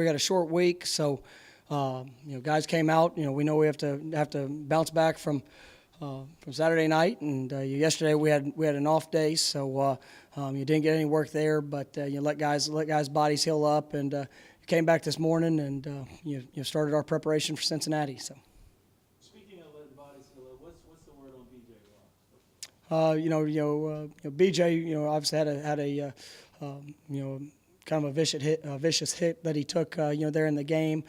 we got a short week, so guys came out. We know we have to bounce back from Saturday night, and yesterday we had an off day, so you didn't get any work there, but let guys' bodies heal up, and came back this morning and started our preparation for Cincinnati. So. Speaking of letting bodies heal up, what's the word on BJ? BJ, obviously had a kind of a vicious hit that he took, there in the game.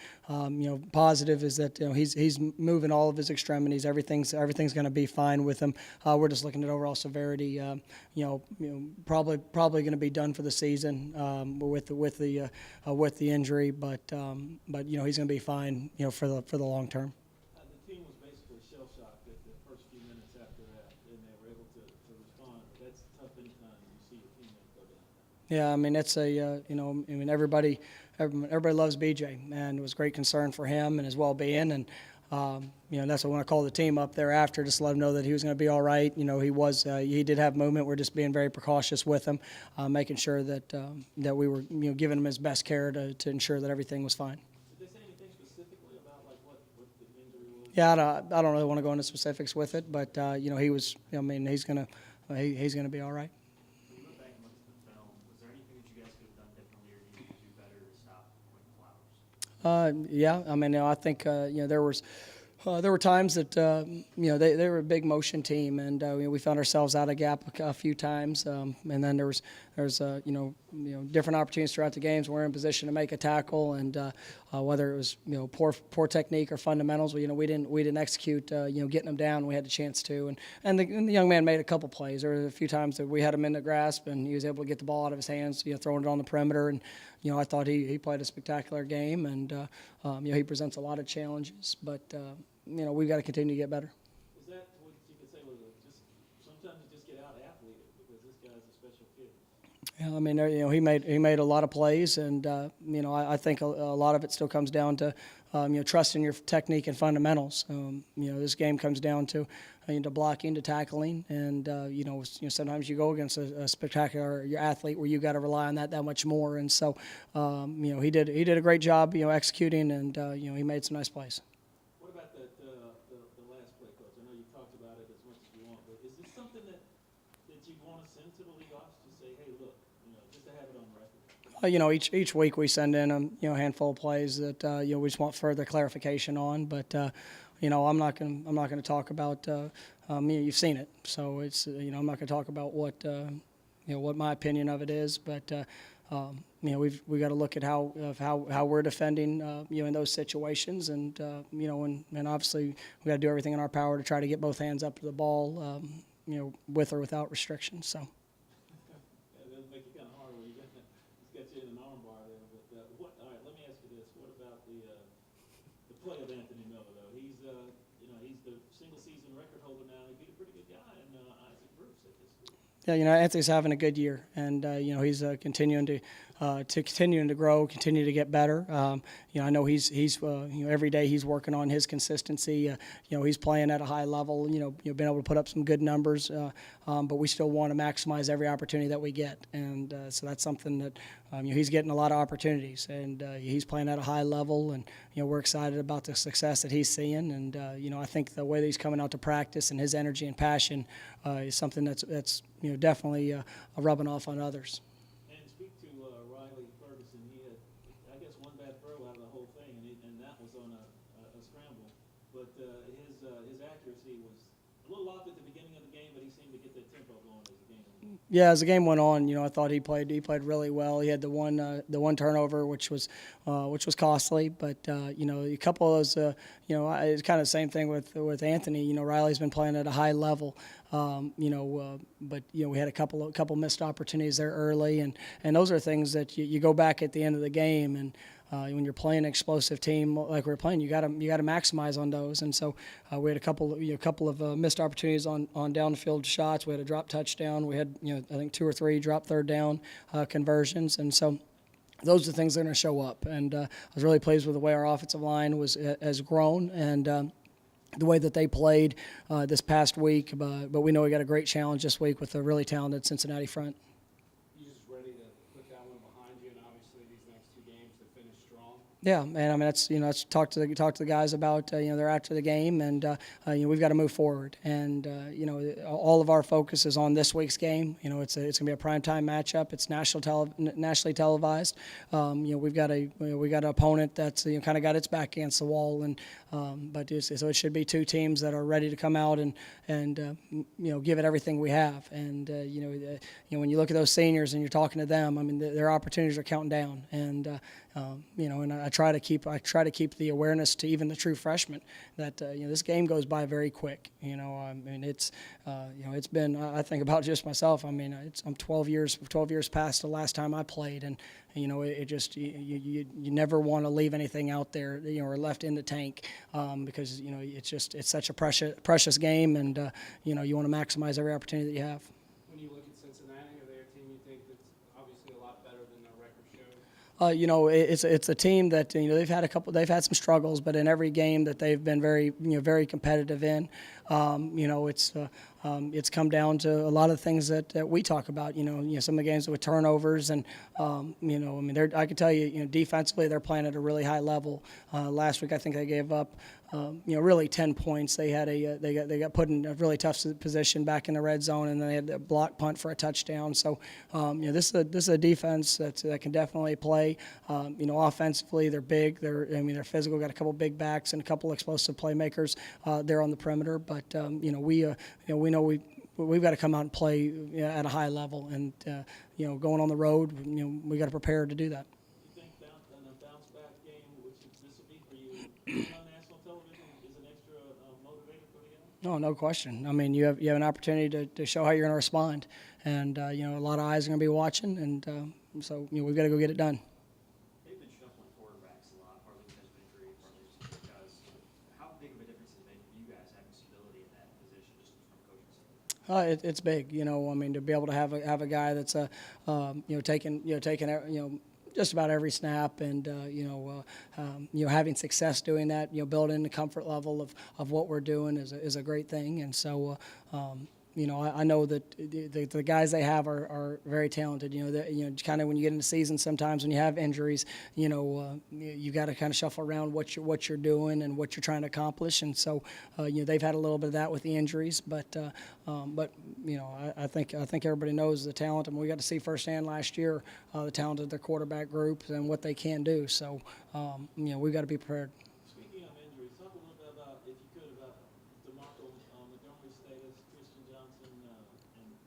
Positive is that he's moving all of his extremities. Everything's going to be fine with him. We're just looking at overall severity. Probably going to be done for the season with the injury, but he's going to be fine, for the long term. The team was basically shell-shocked at the first few minutes after that, and they were able to respond. That's tough anytime you see your teammate go down. Yeah, I mean, it's everybody loves BJ, and it was great concern for him and his well-being, and that's what I want to call the team up there after, just to let him know that he was going to be all right. He did have movement. We're just being very precautious with him, making sure that we were giving him his best care to ensure that everything was fine. Did they say anything specifically about what the injury was? Yeah, I don't really want to go into specifics with it, but he was. He's gonna be all right. Yeah, I think there were times that they were a big motion team, and we found ourselves out of gap a few times, and then there's different opportunities throughout the games. We're in position to make a tackle, and whether it was poor technique or fundamentals, we didn't execute getting them down. We had the chance to, and the young man made a couple plays. There were a few times that we had him in the grasp, and he was able to get the ball out of his hands, throwing it on the perimeter, and I thought he played a spectacular game, and he presents a lot of challenges, but we've got to continue to get better. Is that what you could say was sometimes you just get out athleted because this guy's a special kid? Yeah, he made a lot of plays, and I think a lot of it still comes down to trusting your technique and fundamentals. This game comes down to blocking, to tackling, and sometimes you go against a spectacular athlete where you got to rely on that much more. And so he did a great job executing, and he made some nice plays. What about the last play, Coach? I know you talked about it as much as you want, but is this something that you want to send to the league office to say, hey, look, just to have it on record? Each week we send in a handful of plays that we just want further clarification on, but I'm not going to talk about you've seen it, so it's I'm not going to talk about what my opinion of it is, but we've got to look at how we're defending in those situations, and and obviously we got to do everything in our power to try to get both hands up to the ball with or without restrictions. So. Play of Anthony Miller, though. He's the single-season record holder now. He beat a pretty good guy in Isaac Bruce at this school. Yeah, Anthony's having a good year, and he's continuing to grow, continue to get better. I know he's every day he's working on his consistency. He's playing at a high level. Being able to put up some good numbers, but we still want to maximize every opportunity that we get, and so that's something that he's getting a lot of opportunities, and he's playing at a high level, and we're excited about the success that he's seeing, and I think the way that he's coming out to practice and his energy and passion is something that's definitely rubbing off on others. And speak to Riley Ferguson. He had, I guess, one bad throw out of the whole thing, and that was on a scramble. But his accuracy was a little off at the beginning of the game, but he seemed to get that tempo going as the game went on. Yeah, as the game went on, I thought he played really well. He had the one turnover, which was costly, but a couple of those, it's kind of the same thing with Anthony. Riley's been playing at a high level, but we had a couple missed opportunities there early, and those are things that you go back at the end of the game, and when you're playing an explosive team like we're playing, you got to maximize on those. And so we had a couple of missed opportunities on down the field shots. We had a drop touchdown. We had I think 2 or 3 drop third down conversions, and so those are the things that are going to show up. And I was really pleased with the way our offensive line has grown, and the way that they played this past week. But we know we got a great challenge this week with a really talented Cincinnati front. You just ready to put that one behind you, and obviously these next 2 games to finish strong? Yeah, and I mean that's talk to the guys about they're after the game, and we've got to move forward, and all of our focus is on this week's game. It's gonna be a primetime matchup. It's nationally televised. We've got an opponent that's kind of got its back against the wall, and so it should be two teams that are ready to come out and give it everything we have, and when you look at those seniors and you're talking to them, I mean their opportunities are counting down, and and I try to keep the awareness to even the true freshmen that this game goes by very quick. I mean it's been, I think about just myself. I mean I'm 12 years past the last time I played, and it just you never want to leave anything out there or left in the tank, because it's such a precious game, and you want to maximize every opportunity that you have. When you look at Cincinnati, are they a team you think that's obviously a lot better than their record shows? It's a team that they've had some struggles, but in every game that they've been very competitive in, it's come down to a lot of things that we talk about. Some of the games with turnovers, and I mean I can tell you, defensively they're playing at a really high level. Last week I think they gave up really 10 points. They got put in a really tough position back in the red zone, and then they had a block punt for a touchdown. So this is a defense that can definitely play. Offensively they're big. They're physical. Got a couple big backs and a couple explosive playmakers there on the perimeter. But we know we've got to come out and play at a high level, and going on the road, we got to prepare to do that. You think a bounce back game, which this will be for you, on national television, is an extra motivator for the guys? No question. I mean, you have an opportunity to show how you're going to respond, and a lot of eyes are going to be watching, and so we've got to go get it done. They've been shuffling quarterbacks a lot, partly because of injury, partly just because. How big of a difference does it make for you guys having stability in that position, just from a coaching standpoint? It's big, I mean, to be able to have a guy that's taking just about every snap, and having success doing that, building the comfort level of what we're doing is a great thing, and so. I know that the guys they have are very talented. Kind of when you get into season, sometimes when you have injuries, you got to kind of shuffle around what you're doing and what you're trying to accomplish. And so, they've had a little bit of that with the injuries, but I think everybody knows the talent. I mean, we got to see firsthand last year the talent of their quarterback group and what they can do. So, we've got to be prepared. Speaking of injuries, talk a little bit about, if you could, about DeMarco Montgomery's status, Christian Johnson,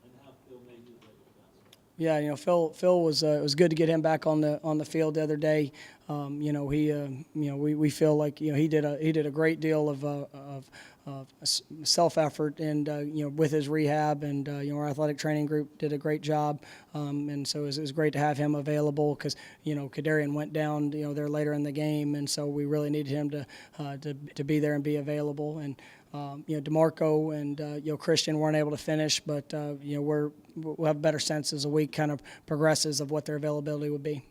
and how Phil made his way to the bounce back. Yeah, Phil was it was good to get him back on the field the other day. We feel like he did a great deal of self effort, and with his rehab, and our athletic training group did a great job, and so it was great to have him available, because Kadarian went down there later in the game, and so we really needed him to be there and be available. And DeMarco and Christian weren't able to finish, but we'll have a better sense as the week kind of progresses of what their availability would be.